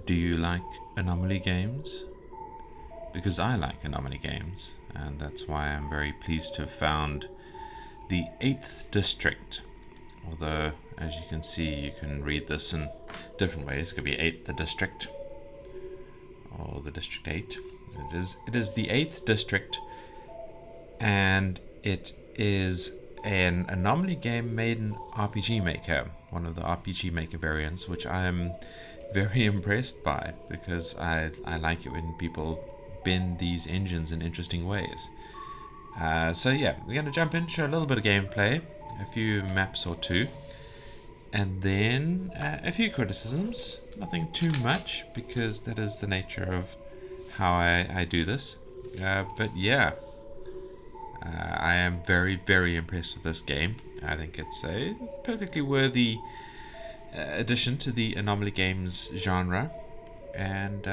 Do you like anomaly games? Because I like anomaly games, and that's why I'm very pleased to have found the 8th District. Although, as you can see, you can read this in different ways. It could be 8th District, or the District 8. It is the 8th District, and it is an anomaly game made in RPG Maker, one of the RPG Maker variants, which I'm very impressed by because I like it when people bend these engines in interesting ways. So yeah, we're going to jump in, show a little bit of gameplay, a few maps or two, and then a few criticisms. Nothing too much because that is the nature of how I do this. But yeah, I am very, very impressed with this game. I think it's a perfectly worthy addition to the anomaly games genre, and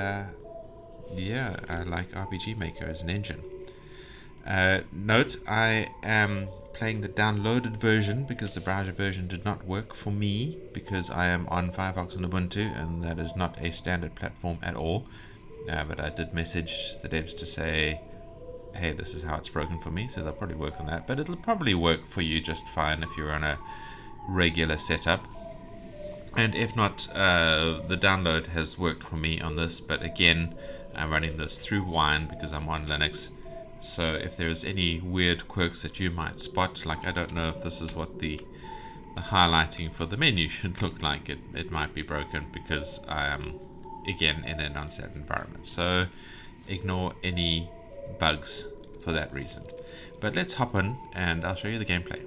yeah, I like RPG Maker as an engine. Note, I am playing the downloaded version because the browser version did not work for me because I am on Firefox and Ubuntu, and that is not a standard platform at all. But I did message the devs to say, hey, this is how it's broken for me, so they'll probably work on that. But it'll probably work for you just fine if you're on a regular setup. And if not, the download has worked for me on this, but again, I'm running this through Wine because I'm on Linux. So if there's any weird quirks that you might spot, like I don't know if this is what the highlighting for the menu should look like, it might be broken because I am, again, in an unset environment. So ignore any bugs for that reason. But let's hop on and I'll show you the gameplay.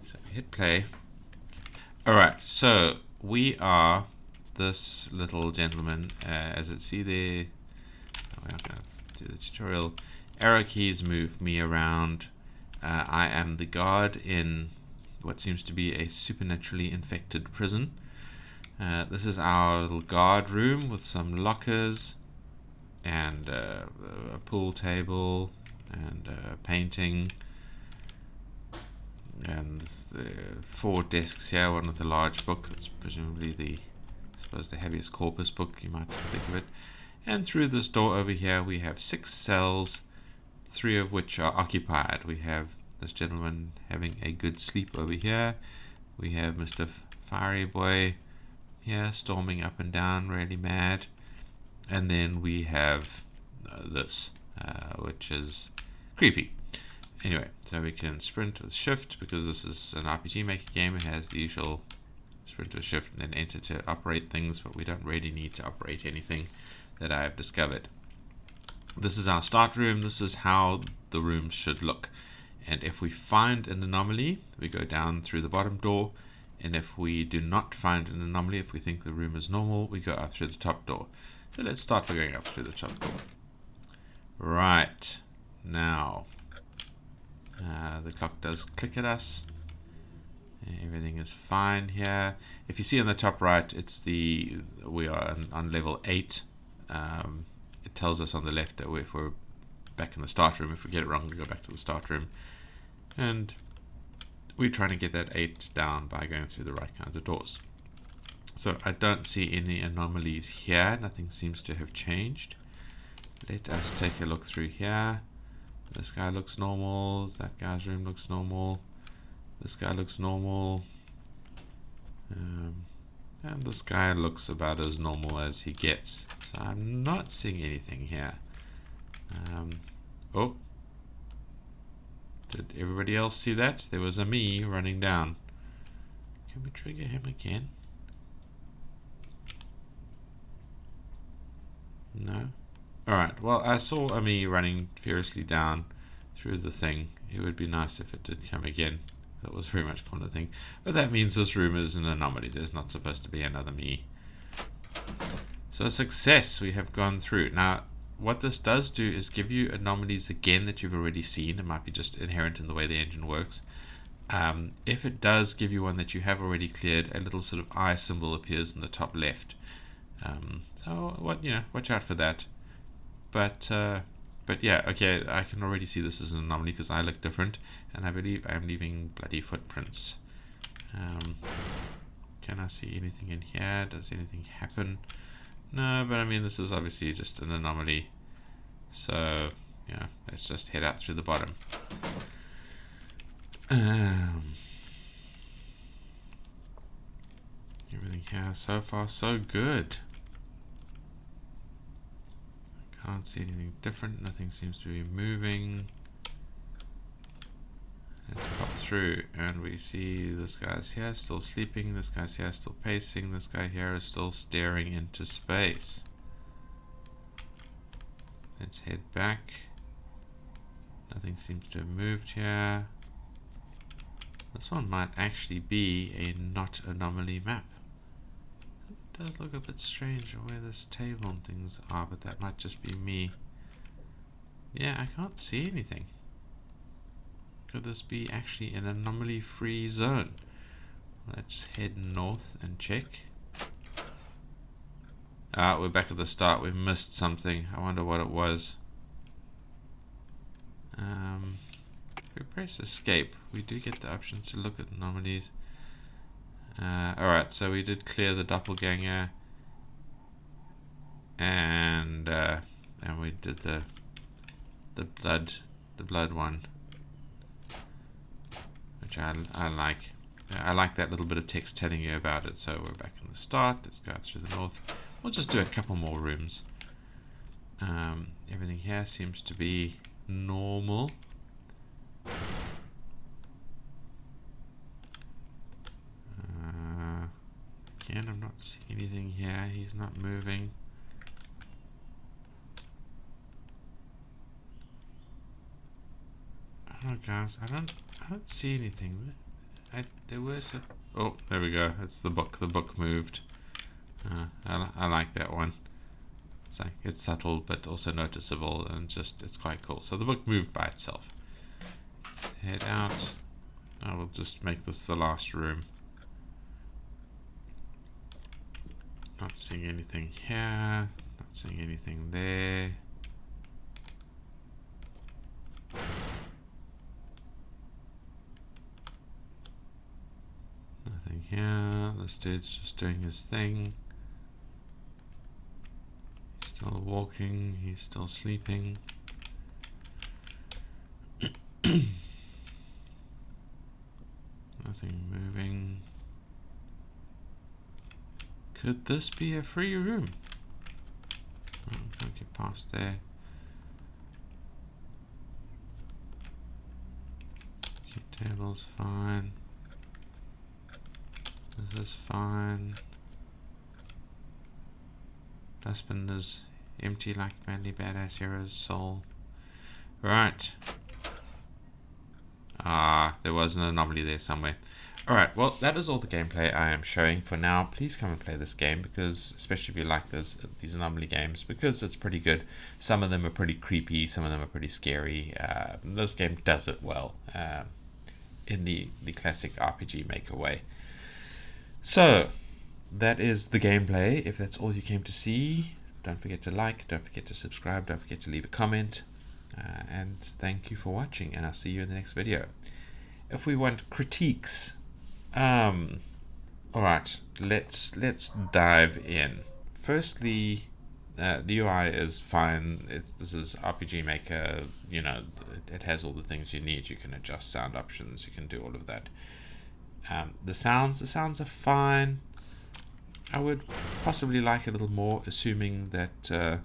So hit play. Alright, so we are this little gentleman, as it see there. We're not going to do the tutorial. Arrow keys move me around. I am the guard in what seems to be a supernaturally infected prison. This is our little guard room with some lockers and a pool table and painting. And 4 desks here, one with a large book that's presumably the heaviest corpus book, you might think of it. And through this door over here we have 6 cells, 3 of which are occupied. We have this gentleman having a good sleep over here. We have Mr. Fiery Boy here storming up and down, really mad. And then we have this, which is creepy. Anyway, so we can sprint with shift because this is an RPG Maker game. It has the usual sprint with shift and then enter to operate things, but we don't really need to operate anything that I have discovered. This is our start room. This is how the rooms should look. And if we find an anomaly, we go down through the bottom door. And if we do not find an anomaly, if we think the room is normal, we go up through the top door. So let's start by going up through the top door. Right, now the clock does click at us. Everything is fine here. If you see on the top right, we are on level 8. It tells us on the left that if we're back in the start room, if we get it wrong, we go back to the start room. And we're trying to get that 8 down by going through the right kinds of doors. So I don't see any anomalies here. Nothing seems to have changed. Let us take a look through here. This guy looks normal. That guy's room looks normal. This guy looks normal. And this guy looks about as normal as he gets. So I'm not seeing anything here. Oh. Did everybody else see that? There was a me running down. Can we trigger him again? No? Alright, well, I saw a me running furiously down through the thing. It would be nice if it did come again. That was very much kind of thing. But that means this room is an anomaly. There's not supposed to be another me. So success, we have gone through. Now, what this does do is give you anomalies again that you've already seen. It might be just inherent in the way the engine works. If it does give you one that you have already cleared, a little sort of eye symbol appears in the top left. So watch out for that. But yeah, okay, I can already see this is an anomaly because I look different, and I believe I'm leaving bloody footprints. Can I see anything in here? Does anything happen? No, but I mean, this is obviously just an anomaly. So, you know, let's just head out through the bottom. Everything here so far so good. Can't see anything different. Nothing seems to be moving. Let's pop through and we see this guy's here still sleeping, this guy's here still pacing, this guy here is still staring into space. Let's head back. Nothing seems to have moved here. This one might actually be a not anomaly map. It does look a bit strange where this table and things are, but that might just be me. Yeah, I can't see anything. Could this be actually an anomaly-free zone? Let's head north and check. Ah, we're back at the start. We missed something. I wonder what it was. If we press escape, we do get the option to look at anomalies. Alright, so we did clear the doppelganger, and we did the blood one, which I like. I like that little bit of text telling you about it. So we're back in the start. Let's go out through the north. We'll just do a couple more rooms. Everything here seems to be normal. Again, I'm not seeing anything here. He's not moving. I don't know, guys. I don't see anything. There was a... Oh, there we go. It's the book. The book moved. I like that one. It's subtle but also noticeable, and just it's quite cool. So the book moved by itself. Let's head out. I will just make this the last room. Not seeing anything here. Not seeing anything there. Nothing here. This dude's just doing his thing. He's still walking. He's still sleeping. Nothing moving. Could this be a free room? Oh, can't get past there. Key table's fine. This is fine. Dustbin is empty like Manly Badass Hero's soul. Right. Ah, there was an anomaly there somewhere. Alright, well, that is all the gameplay I am showing for now. Please come and play this game, because, especially if you like these anomaly games, because it's pretty good. Some of them are pretty creepy, some of them are pretty scary. This game does it well, in the classic RPG Maker way. So, that is the gameplay. If that's all you came to see, don't forget to like, don't forget to subscribe, don't forget to leave a comment. And thank you for watching, and I'll see you in the next video. If we want critiques, alright, let's dive in. Firstly, the UI is fine. This is RPG Maker, you know, it has all the things you need. You can adjust sound options, you can do all of that. The sounds are fine. I would possibly like a little more, assuming that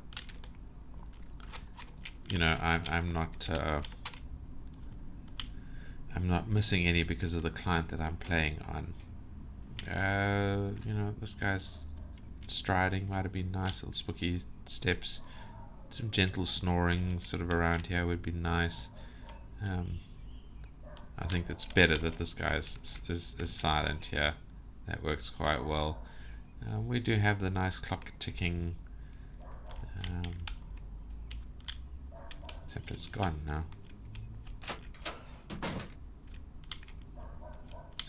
you know, I'm not missing any because of the client that I'm playing on. You know, this guy's striding might have been nice, little spooky steps. Some gentle snoring sort of around here would be nice. I think it's better that this guy is silent here. That works quite well. We do have the nice clock ticking. Except it's gone now.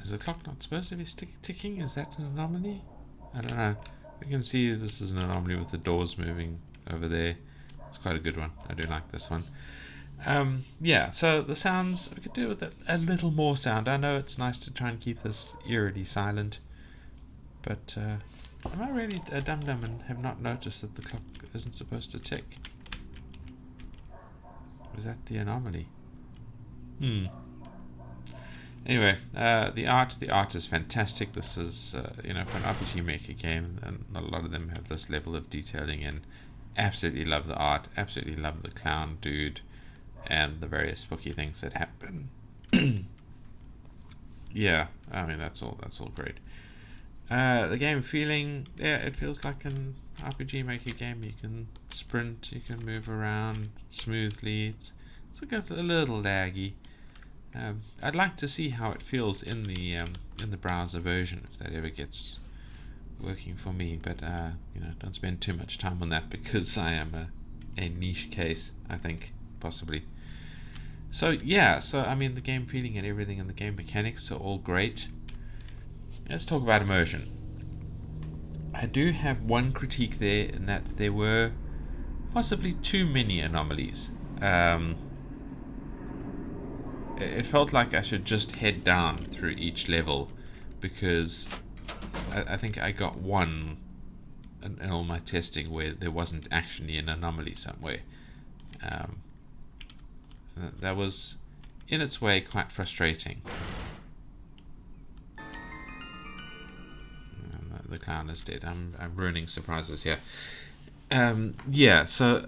Is the clock not supposed to be ticking? Is that an anomaly? I don't know. We can see this is an anomaly with the doors moving over there. It's quite a good one. I do like this one. Yeah, so the sounds, we could do with a little more sound. I know it's nice to try and keep this eerily silent, but Am I really a dum-dum and have not noticed that the clock isn't supposed to tick? Is that the anomaly? Anyway, the art is fantastic. This is for an RPG Maker game, and a lot of them have this level of detailing. And absolutely love the art. Absolutely love the clown dude, and the various spooky things that happen. Yeah, I mean that's all great. The game feeling, yeah, it feels like an RPG Maker game. You can sprint, you can move around smoothly. It's a little laggy. I'd like to see how it feels in the browser version, if that ever gets working for me. But don't spend too much time on that because I am a niche case, I think, possibly. So yeah, I mean the game feeling and everything and the game mechanics are all great. Let's talk about immersion. I do have one critique there, in that there were possibly too many anomalies. It felt like I should just head down through each level, because I think I got one in all my testing where there wasn't actually an anomaly somewhere. Um, that was, in its way, quite frustrating. The clown is dead. I'm ruining surprises here. Yeah, so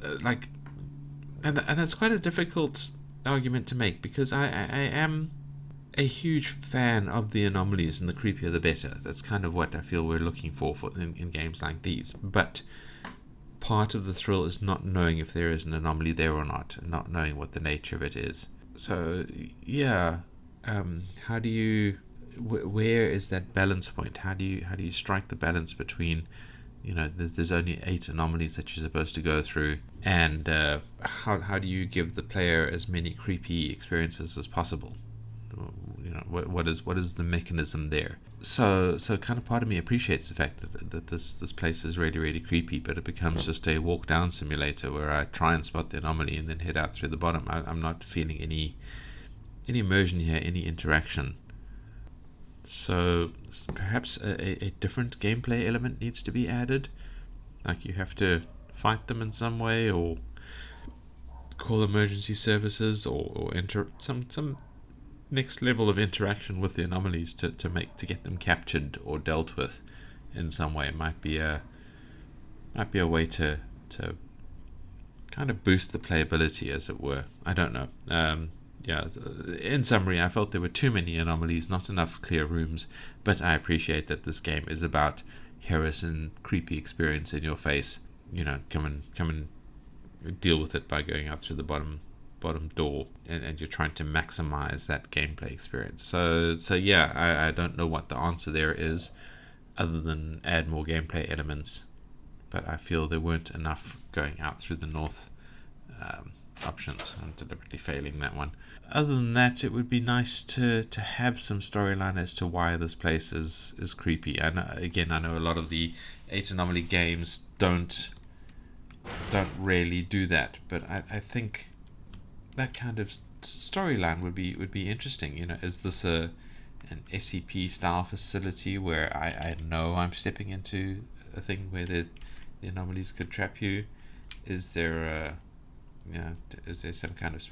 and that's quite a difficult argument to make, because I am a huge fan of the anomalies, and the creepier the better. That's kind of what I feel we're looking for in games like these. But part of the thrill is not knowing if there is an anomaly there or not, and not knowing what the nature of it is. So yeah, how do you? Where is that balance point? How do you strike the balance between, there's only 8 anomalies that you're supposed to go through, and how do you give the player as many creepy experiences as possible? What is the mechanism there? So kind of part of me appreciates the fact that this place is really, really creepy, but it becomes just a walk down simulator where I try and spot the anomaly and then head out through the bottom. I'm not feeling any immersion here, any interaction. So perhaps a different gameplay element needs to be added, like you have to fight them in some way, or call emergency services, or enter some next level of interaction with the anomalies to get them captured or dealt with in some way. It might be a way to kind of boost the playability, as it were. I don't know. Yeah, in summary, I felt there were too many anomalies, not enough clear rooms, but I appreciate that this game is about Harrison creepy experience in your face. Come and deal with it by going out through the bottom door, and you're trying to maximize that gameplay experience. So yeah, I don't know what the answer there is, other than add more gameplay elements, but I feel there weren't enough going out through the north options. I'm deliberately failing that one. Other than that, it would be nice to have some storyline as to why this place is creepy. And again, I know a lot of the 8 Anomaly games don't really do that, but I think that kind of storyline would be interesting. Is this an SCP style facility where I know I'm stepping into a thing where the anomalies could trap you? Is there is there some kind of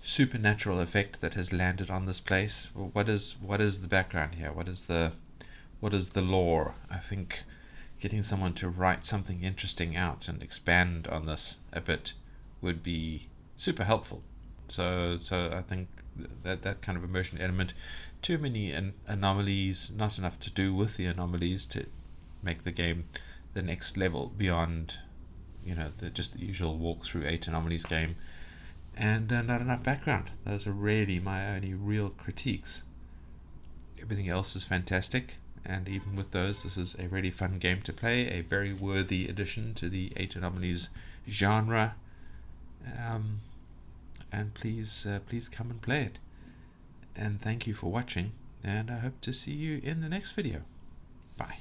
supernatural effect that has landed on this place? What is the background here? What is the lore? I think getting someone to write something interesting out and expand on this a bit would be super helpful. So I think that kind of immersion element. Too many anomalies, not enough to do with the anomalies to make the game the next level beyond just the usual walk through 8 anomalies game, and not enough background. Those are really my only real critiques. Everything else is fantastic, and even with those, this is a really fun game to play, a very worthy addition to the 8 anomalies genre. And please come and play it. And thank you for watching, and I hope to see you in the next video. Bye.